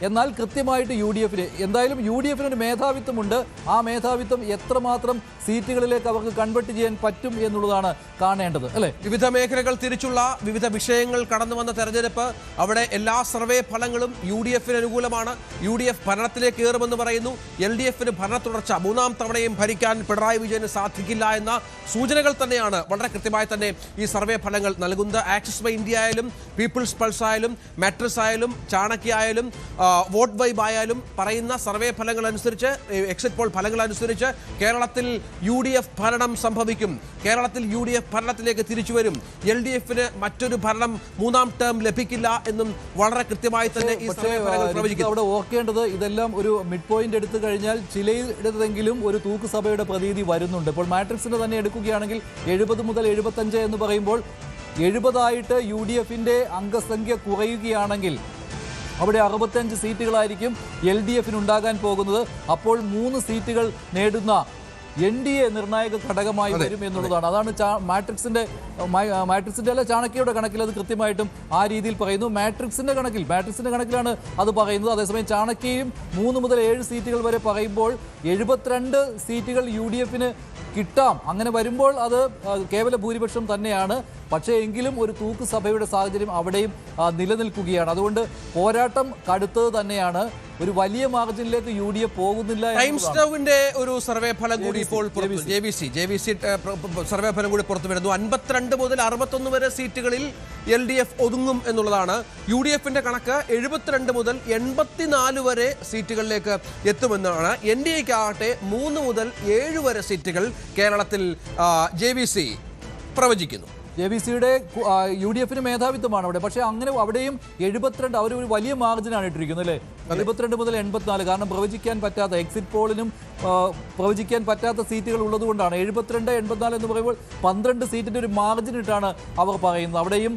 എന്നാൽ കൃത്യമായിട്ട് UDF-ന് എന്തായാലും UDF-ന് ഒരു മേധാവിത്വമുണ്ട്. ആ മേധാവിത്വം എത്രമാത്രം സീറ്റുകളിലേക്ക് അവർക്ക് കൺവെർട്ട് ചെയ്യാൻ പറ്റും എന്നുള്ളതാണ് കാണേണ്ടത്, അല്ലേ? വിവിധ മേഖലകൾ തിരിച്ചുള്ള വിവിധ വിഷയങ്ങൾ കടന്നു വന്ന തെരഞ്ഞെടുപ്പ്, അവിടെ എല്ലാ സർവേ ഫലങ്ങളും UDF-ന് അനുകൂലമാണ്. UDF ഭരണത്തിലേക്ക് കയറുമെന്ന് പറയുന്നു. LDF-ന് ഭരണ തുടർച്ച, മൂന്നാം തവണയും ഭരിക്കാൻ പിണറായി വിജയന് സാധിക്കില്ല എന്ന സൂചനകൾ തന്നെയാണ് വളരെ കൃത്യമായി തന്നെ ഈ സർവേ ഫലങ്ങൾ നൽകുന്നത്. ആക്സിസ് ബൈ ഇന്ത്യ ആയാലും പീപ്പിൾസ് പൾസ് ആയാലും മാട്രിക്സ് ആയാലും ചാണക്യ ആയാലും വോട്ട് വൈബ് ആയാലും പറയുന്ന സർവേ ഫലങ്ങൾ അനുസരിച്ച്, എക്സിറ്റ് പോൾ ഫലങ്ങൾ അനുസരിച്ച് കേരളത്തിൽ UDF ഭരണം സംഭവിക്കും. കേരളത്തിൽ UDF ഭരണത്തിലേക്ക് തിരിച്ചു വരും. LDF-ന് മറ്റൊരു ഭരണം മൂന്നാം ടേം ലഭിക്കില്ല എന്നും വളരെ കൃത്യമായി തന്നെ ഈ സർവേ ഫലങ്ങൾ പ്രവചിക്കുന്നു. അവിടെ ഓർക്കേണ്ടത് ഇതെല്ലാം ഒരു മിഡ് പോയിന്റ് എടുത്തു കഴിഞ്ഞാൽ ചിലയിടത്തെങ്കിലും ഒരു തൂക്കുസഭയുടെ പ്രതീതി വരുന്നുണ്ട്. ഇപ്പോൾ മാട്രിക്സിന്റെ തന്നെ എടുക്കുകയാണെങ്കിൽ 70 മുതൽ 75 എന്ന് പറയുമ്പോൾ 70 UDF-ന്റെ അംഗസംഖ്യ കുറയുകയാണെങ്കിൽ അവിടെ 65 സീറ്റുകളായിരിക്കും LDF-ന് ഉണ്ടാകാൻ പോകുന്നത്. അപ്പോൾ 3 സീറ്റുകൾ നേടുന്ന NDA നിർണായക ഘടകമായി വരും എന്നുള്ളതാണ്. അതാണ് മാട്രിക്സിന്റെ അല്ല, ചാണക്യയുടെ കണക്കിൽ അത് കൃത്യമായിട്ടും ആ രീതിയിൽ പറയുന്നു. മാട്രിക്സിന്റെ കണക്കിലാണ് അത് പറയുന്നത്. അതേസമയം ചാണക്യയും 3 മുതൽ 7 സീറ്റുകൾ വരെ പറയുമ്പോൾ 72 സീറ്റുകൾ UDF-ന് കിട്ടാം. അങ്ങനെ വരുമ്പോൾ അത് കേവല ഭൂരിപക്ഷം തന്നെയാണ്. പക്ഷേ എങ്കിലും ഒരു തൂക്കുസഭയുടെ സാഹചര്യം അവിടെയും നിലനിൽക്കുകയാണ്. അതുകൊണ്ട് പോരാട്ടം കടുത്തത് തന്നെയാണ്. ഒരു വലിയ മാർജിനിലേക്ക് UDF പോകുന്നില്ല. ടൈംസ് നൗവിന്റെ ഒരു സർവേ ഫലം കൂടി ഇപ്പോൾ JVC സർവേ ഫലം കൂടി പുറത്തു വരുന്നു. 52 മുതൽ 61 വരെ സീറ്റുകളിൽ LDF ഒതുങ്ങും എന്നുള്ളതാണ്. UDF-ന്റെ കണക്ക് 72 മുതൽ 84 വരെ സീറ്റുകളിലേക്ക് എത്തുമെന്നാണ്. NDA-ക്ക് ആകട്ടെ 3 മുതൽ 7 വരെ സീറ്റുകൾ കേരളത്തിൽ JVC പ്രവചിക്കുന്നു. JVC-യുടെ UDF-ന് മേധാവിത്വമാണ് അവിടെ. പക്ഷേ അങ്ങനെ അവിടെയും 72 അവർ ഒരു വലിയ മാർജിനാണ് ഇട്ടിരിക്കുന്നത്, അല്ലേ? 72 മുതൽ 84. കാരണം പ്രവചിക്കാൻ പറ്റാത്ത, എക്സിറ്റ് പോളിനും പ്രവചിക്കാൻ പറ്റാത്ത സീറ്റുകൾ ഉള്ളതുകൊണ്ടാണ്. 72, 84 എന്ന് പറയുമ്പോൾ 12 സീറ്റിന്റെ ഒരു മാർജിൻ ഇട്ടാണ് അവർ പറയുന്നത്. അവിടെയും